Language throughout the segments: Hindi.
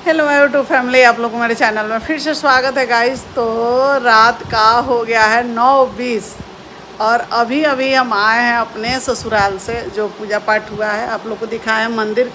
हेलो माय यूट्यूब फैमिली, आप लोगों को मेरे चैनल में फिर से स्वागत है गाइस। तो रात का हो गया है 9:20 और अभी अभी हम आए हैं अपने ससुराल से। जो पूजा पाठ हुआ है आप लोग को दिखाया है मंदिर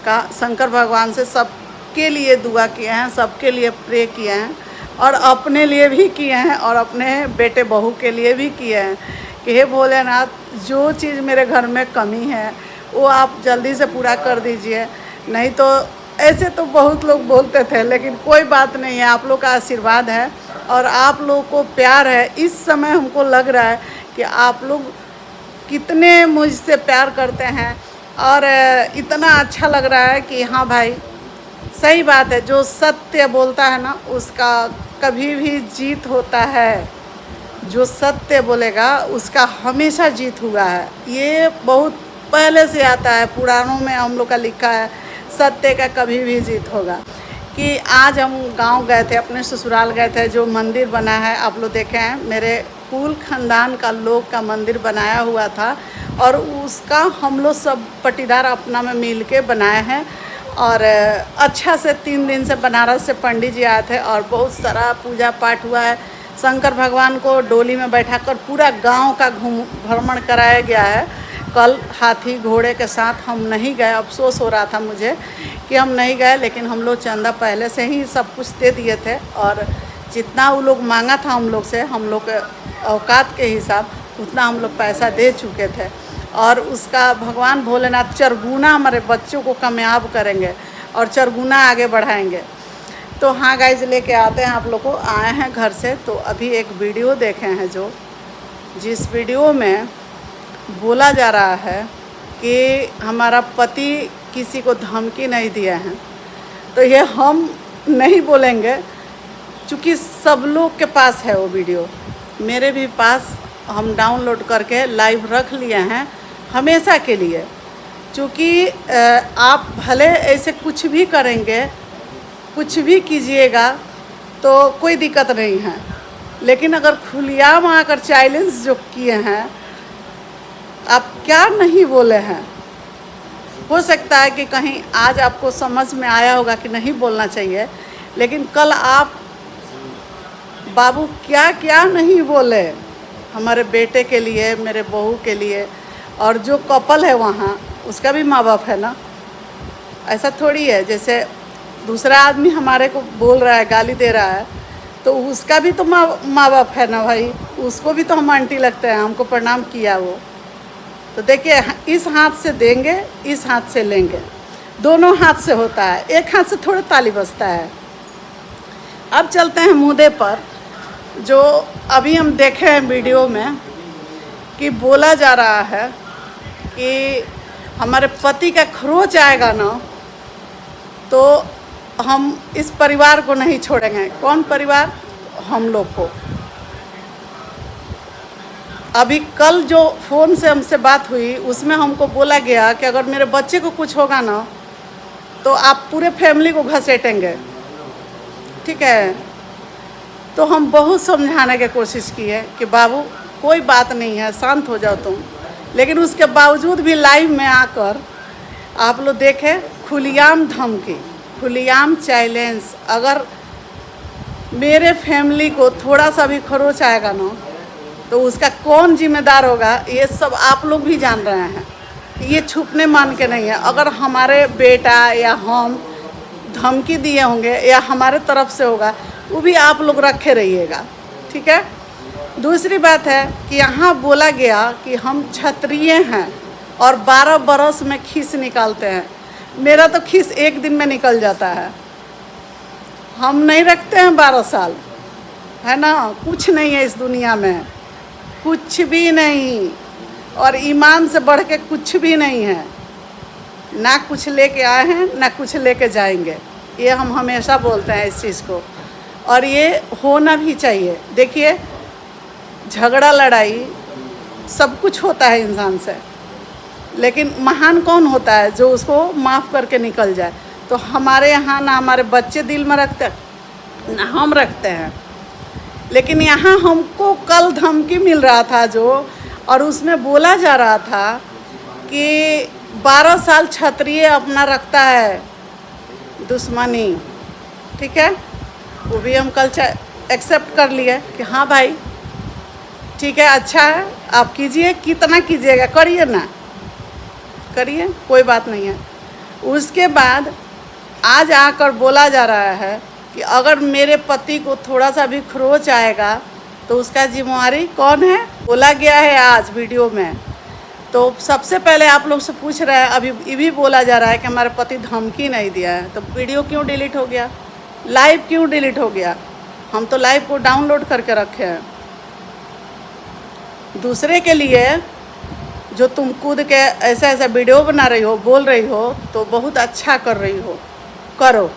का। शंकर भगवान से सबके लिए दुआ किए हैं, सबके लिए प्रे किए हैं और अपने लिए भी किए हैं और अपने बेटे बहू के लिए भी किए हैं कि हे भोलेनाथ, जो चीज़ मेरे घर में कमी है वो आप जल्दी से पूरा कर दीजिए। नहीं तो ऐसे तो बहुत लोग बोलते थे, लेकिन कोई बात नहीं है, आप लोग का आशीर्वाद है और आप लोग को प्यार है। इस समय हमको लग रहा है कि आप लोग कितने मुझसे प्यार करते हैं और इतना अच्छा लग रहा है कि हाँ भाई, सही बात है। जो सत्य बोलता है ना, उसका कभी भी जीत होता है। जो सत्य बोलेगा उसका हमेशा जीत हुआ है। ये बहुत पहले से आता है, पुराणों में हम लोग का लिखा है, सत्य का कभी भी जीत होगा। कि आज हम गांव गए थे, अपने ससुराल गए थे। जो मंदिर बना है आप लोग देखे हैं, मेरे कुल खानदान का लोग का मंदिर बनाया हुआ था और उसका हम लोग सब पटीदार अपना में मिल के बनाए हैं। और अच्छा से 3 दिन से बनारस से पंडित जी आए थे और बहुत सारा पूजा पाठ हुआ है। शंकर भगवान को डोली में बैठाकर पूरा गांव का भ्रमण कराया गया है। कल हाथी घोड़े के साथ हम नहीं गए, अफसोस हो रहा था मुझे कि हम नहीं गए, लेकिन हम लोग चंदा पहले से ही सब कुछ दे दिए थे और जितना वो लोग मांगा था हम लोग से, हम लोग के औकात के हिसाब उतना हम लोग पैसा दे चुके थे। और उसका भगवान भोलेनाथ चरगुना हमारे बच्चों को कामयाब करेंगे और चरगुना आगे बढ़ाएंगे। तो हाँ गाइज, लेके आते हैं आप लोग को। आए हैं घर से तो अभी एक वीडियो देखे हैं जिस वीडियो में बोला जा रहा है कि हमारा पति किसी को धमकी नहीं दिया है। तो ये हम नहीं बोलेंगे, क्योंकि सब लोग के पास है वो वीडियो, मेरे भी पास। हम डाउनलोड करके लाइव रख लिए हैं हमेशा के लिए। क्योंकि आप भले ऐसे कुछ भी करेंगे, कुछ भी कीजिएगा तो कोई दिक्कत नहीं है, लेकिन अगर खुलेआम आकर चैलेंज जो किए हैं, आप क्या नहीं बोले हैं। हो सकता है कि कहीं आज आपको समझ में आया होगा कि नहीं बोलना चाहिए, लेकिन कल आप बाबू क्या क्या नहीं बोले हमारे बेटे के लिए, मेरे बहू के लिए। और जो कपल है वहाँ, उसका भी माँ बाप है ना। ऐसा थोड़ी है जैसे दूसरा आदमी हमारे को बोल रहा है, गाली दे रहा है, तो उसका भी तो माँ बाप है ना भाई। उसको भी तो हम आंटी लगते हैं, हमको प्रणाम किया वो। तो देखिए, इस हाथ से देंगे, इस हाथ से लेंगे, दोनों हाथ से होता है, एक हाथ से थोड़ा ताली बजता है। अब चलते हैं मुद्दे पर। जो अभी हम देखे हैं वीडियो में कि बोला जा रहा है कि हमारे पति का खरोच आएगा ना, तो हम इस परिवार को नहीं छोड़ेंगे। कौन परिवार? हम लोग को। अभी कल जो फ़ोन से हमसे बात हुई, उसमें हमको बोला गया कि अगर मेरे बच्चे को कुछ होगा ना, तो आप पूरे फैमिली को घसीटेंगे। ठीक है? तो हम बहुत समझाने की कोशिश की है कि बाबू कोई बात नहीं है, शांत हो जाओ तुम। लेकिन उसके बावजूद भी लाइव में आकर आप लोग देखें, खुलेआम धमकी, खुलेआम चैलेंज। अगर मेरे फैमिली को थोड़ा सा भी खरोच आएगा ना, तो उसका कौन जिम्मेदार होगा, ये सब आप लोग भी जान रहे हैं। ये छुपने मान के नहीं है। अगर हमारे बेटा या हम धमकी दिए होंगे या हमारे तरफ से होगा, वो भी आप लोग रखे रहिएगा। ठीक है? दूसरी बात है कि यहाँ बोला गया कि हम क्षत्रिय हैं और 12 बरस में खीस निकालते हैं। मेरा तो खीस एक दिन में निकल जाता है। हम नहीं रखते हैं 12 साल, है ना। कुछ नहीं है इस दुनिया में, कुछ भी नहीं। और ईमान से बढ़ के कुछ भी नहीं है। ना कुछ लेके आए हैं, ना कुछ लेके जाएंगे। ये हम हमेशा बोलते हैं इस चीज़ को, और ये होना भी चाहिए। देखिए, झगड़ा लड़ाई सब कुछ होता है इंसान से, लेकिन महान कौन होता है? जो उसको माफ़ करके निकल जाए। तो हमारे यहाँ ना हमारे बच्चे दिल में रखते, ना हम रखते हैं। लेकिन यहाँ हमको कल धमकी मिल रहा था जो, और उसमें बोला जा रहा था कि 12 साल क्षत्रिय अपना रखता है, दुश्मनी, ठीक है। वो भी हम कल एक्सेप्ट कर लिए कि हाँ भाई ठीक है, अच्छा है, आप कीजिए, कितना कीजिएगा, करिए ना, करिए, कोई बात नहीं है। उसके बाद आज आकर बोला जा रहा है कि अगर मेरे पति को थोड़ा सा भी खरोच आएगा तो उसका जिम्मेवारी कौन है, बोला गया है आज वीडियो में। तो सबसे पहले आप लोग से पूछ रहे हैं, अभी ये भी बोला जा रहा है कि हमारे पति धमकी नहीं दिया है, तो वीडियो क्यों डिलीट हो गया, लाइव क्यों डिलीट हो गया? हम तो लाइव को डाउनलोड करके रखे हैं। दूसरे के लिए जो तुम कूद के ऐसा ऐसा वीडियो बना रही हो, बोल रही हो, तो बहुत अच्छा कर रही हो, करो।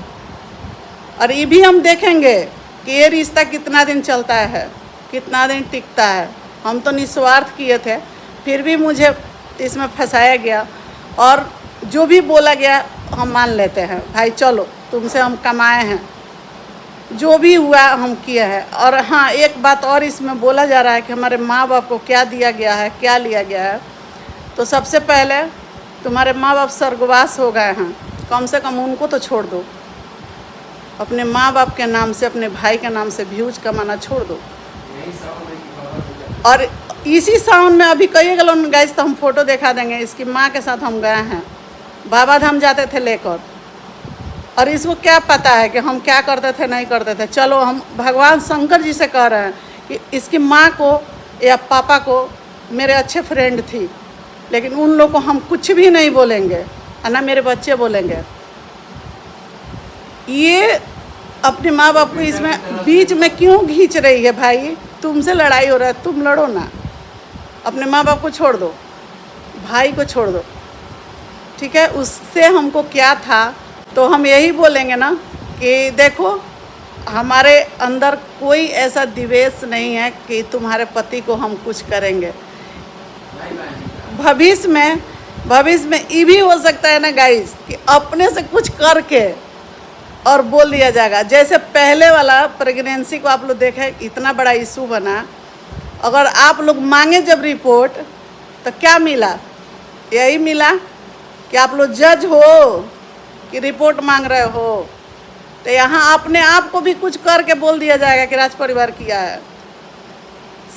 और ये भी हम देखेंगे कि ये रिश्ता कितना दिन चलता है, कितना दिन टिकता है। हम तो निस्वार्थ किए थे, फिर भी मुझे इसमें फंसाया गया, और जो भी बोला गया हम मान लेते हैं। भाई चलो, तुमसे हम कमाए हैं, जो भी हुआ हम किए हैं। और हाँ, एक बात और इसमें बोला जा रहा है कि हमारे माँ बाप को क्या दिया गया है, क्या लिया गया है। तो सबसे पहले तुम्हारे माँ बाप स्वर्गवास हो गए हैं, कम से कम उनको तो छोड़ दो। अपने माँ बाप के नाम से, अपने भाई के नाम से व्यूज कमाना छोड़ दो। और इसी सावन में अभी कई गलों में गए, तो हम फोटो दिखा देंगे, इसकी माँ के साथ हम गए हैं, बाबा धाम जाते थे लेकर। और इसको क्या पता है कि हम क्या करते थे, नहीं करते थे। चलो, हम भगवान शंकर जी से कह रहे हैं कि इसकी माँ को या पापा को मेरे अच्छे फ्रेंड थी, लेकिन उन लोग को हम कुछ भी नहीं बोलेंगे, और ना मेरे बच्चे बोलेंगे। ये अपने माँ बाप को इसमें बीच में क्यों खींच रही है? भाई तुमसे लड़ाई हो रहा है, तुम लड़ो ना, अपने माँ बाप को छोड़ दो, भाई को छोड़ दो, ठीक है। उससे हमको क्या था, तो हम यही बोलेंगे ना कि देखो, हमारे अंदर कोई ऐसा द्वेष नहीं है कि तुम्हारे पति को हम कुछ करेंगे। भविष्य में ये भी हो सकता है ना गाइस, कि अपने से कुछ करके और बोल दिया जाएगा। जैसे पहले वाला प्रेगनेंसी को आप लोग देखें, इतना बड़ा इशू बना। अगर आप लोग मांगे जब रिपोर्ट, तो क्या मिला? यही मिला कि आप लोग जज हो कि रिपोर्ट मांग रहे हो। तो यहाँ अपने आप को भी कुछ करके बोल दिया जाएगा कि राज परिवार किया है।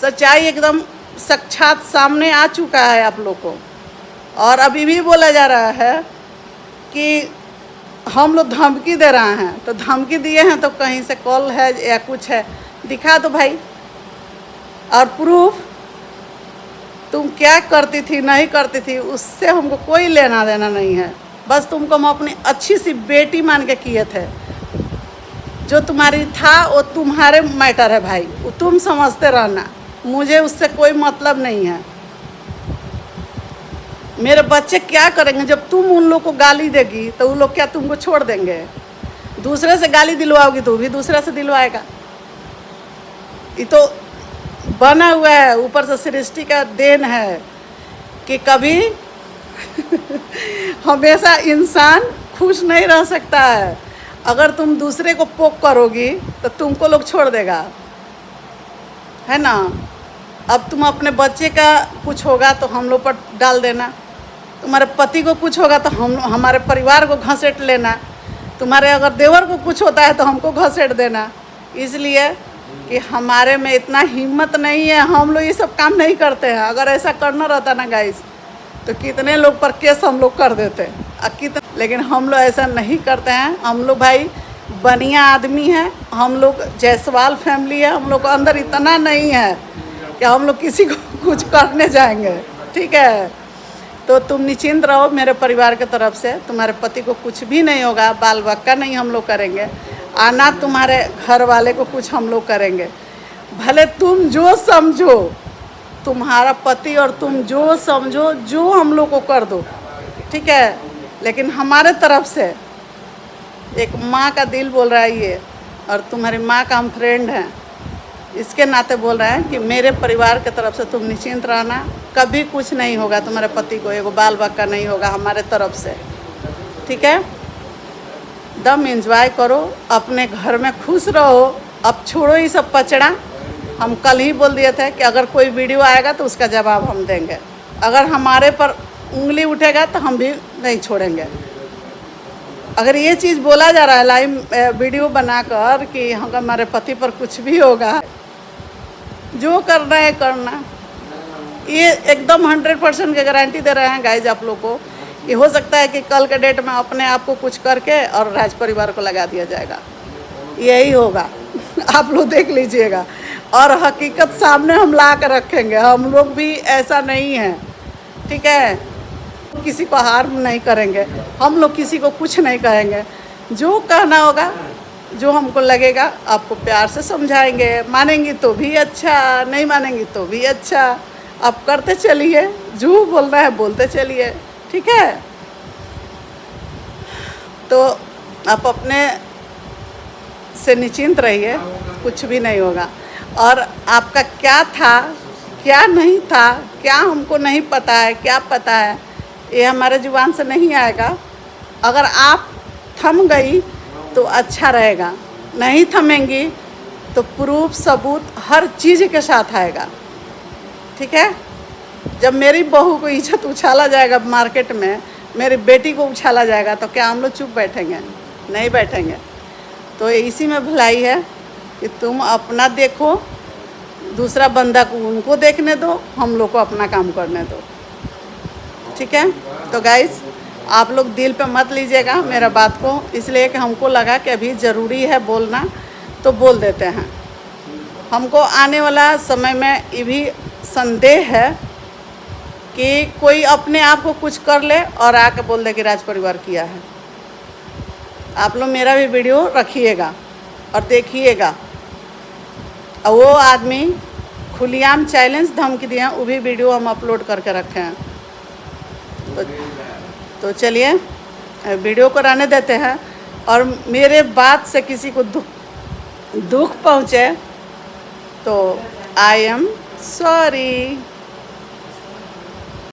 सच्चाई एकदम साक्षात सामने आ चुका है आप लोग को। और अभी भी बोला जा रहा है कि हम लोग धमकी दे रहे हैं, तो धमकी दिए हैं तो कहीं से कॉल है या कुछ है, दिखा दो भाई। और प्रूफ, तुम क्या करती थी, नहीं करती थी, उससे हमको कोई लेना देना नहीं है। बस तुमको हम अपनी अच्छी सी बेटी मान के किए थे। जो तुम्हारी था वो तुम्हारे मैटर है भाई, वो तुम समझते रहना, मुझे उससे कोई मतलब नहीं है। मेरे बच्चे क्या करेंगे जब तुम उन लोग को गाली देगी, तो उन लोग क्या तुमको छोड़ देंगे? दूसरे से गाली दिलवाओगी तो भी दूसरे से दिलवाएगा। ये तो बना हुआ है, ऊपर से सृष्टि का देन है कि कभी हमेशा इंसान खुश नहीं रह सकता है। अगर तुम दूसरे को पोक करोगी तो तुमको लोग छोड़ देगा, है ना। अब तुम अपने बच्चे का कुछ होगा तो हम लोग पर डाल देना, तुम्हारे पति को कुछ होगा तो हमारे परिवार को घसीट लेना, तुम्हारे अगर देवर को कुछ होता है तो हमको घसीट देना। इसलिए कि हमारे में इतना हिम्मत नहीं है, हम लोग ये सब काम नहीं करते हैं। अगर ऐसा करना रहता ना गाइस, तो कितने लोग पर केस हम लोग कर देते, लेकिन हम लोग ऐसा नहीं करते हैं। हम लोग भाई बढ़िया आदमी हैं, हम लोग जायसवाल फैमिली है। हम लोग को अंदर इतना नहीं है कि हम लोग किसी को कुछ करने जाएंगे, ठीक है। तो तुम निश्चिंत रहो, मेरे परिवार के तरफ से तुम्हारे पति को कुछ भी नहीं होगा, बाल बच्चा नहीं हम लोग करेंगे, आना तुम्हारे घर वाले को कुछ हम लोग करेंगे। भले तुम जो समझो, तुम्हारा पति और तुम जो समझो, जो हम लोग को कर दो, ठीक है। लेकिन हमारे तरफ से एक माँ का दिल बोल रहा है ये, और तुम्हारी माँ का हम फ्रेंड हैं, इसके नाते बोल रहे हैं कि मेरे परिवार के तरफ से तुम निश्चिंत रहना, कभी कुछ नहीं होगा तुम्हारे पति को, एगो बाल बच्चा नहीं होगा हमारे तरफ से, ठीक है। दम एंजॉय करो, अपने घर में खुश रहो। अब छोड़ो ये सब पचड़ा। हम कल ही बोल दिए थे कि अगर कोई वीडियो आएगा तो उसका जवाब हम देंगे, अगर हमारे पर उंगली उठेगा तो हम भी नहीं छोड़ेंगे। अगर ये चीज़ बोला जा रहा है लाइव वीडियो बनाकर कि हमारे पति पर कुछ भी होगा, जो करना है करना, ये एकदम 100% की गारंटी दे रहे हैं गाइज आप लोग को कि हो सकता है कि कल के डेट में अपने आप को कुछ करके और राज परिवार को लगा दिया जाएगा। यही होगा आप लोग देख लीजिएगा, और हकीकत सामने हम ला कर रखेंगे। हम लोग भी ऐसा नहीं है, ठीक है, किसी को हार्म नहीं करेंगे, हम लोग किसी को कुछ नहीं कहेंगे। जो कहना होगा, जो हमको लगेगा आपको प्यार से समझाएंगे, मानेंगी तो भी अच्छा, नहीं मानेंगी तो भी अच्छा, आप करते चलिए, जो बोलना है बोलते चलिए, ठीक है। तो आप अपने से निश्चिंत रहिए, कुछ भी नहीं होगा। और आपका क्या था क्या नहीं था, क्या हमको नहीं पता है, क्या पता है, ये हमारे जुबान से नहीं आएगा। अगर आप थम गई तो अच्छा रहेगा, नहीं थमेंगी तो प्रूफ सबूत हर चीज़ के साथ आएगा, ठीक है। जब मेरी बहू को इज्जत उछाला जाएगा मार्केट में, मेरी बेटी को उछाला जाएगा, तो क्या हम लोग चुप बैठेंगे? नहीं बैठेंगे। तो इसी में भलाई है कि तुम अपना देखो, दूसरा बंदा को उनको देखने दो, हम लोग को अपना काम करने दो, ठीक है। तो गाइस आप लोग दिल पे मत लीजिएगा मेरा बात को, इसलिए कि हमको लगा कि अभी ज़रूरी है बोलना, तो बोल देते हैं। हमको आने वाला समय में ये भी संदेह है कि कोई अपने आप को कुछ कर ले और आके बोल दे कि राज परिवार किया है। आप लोग मेरा भी वीडियो रखिएगा और देखिएगा। और वो आदमी खुलेआम चैलेंज धमकी दिए हैं, वो भी वीडियो हम अपलोड करके रखे हैं। तो चलिए वीडियो को रहने देते हैं। और मेरे बात से किसी को दुख पहुँचे तो आई एम सॉरी।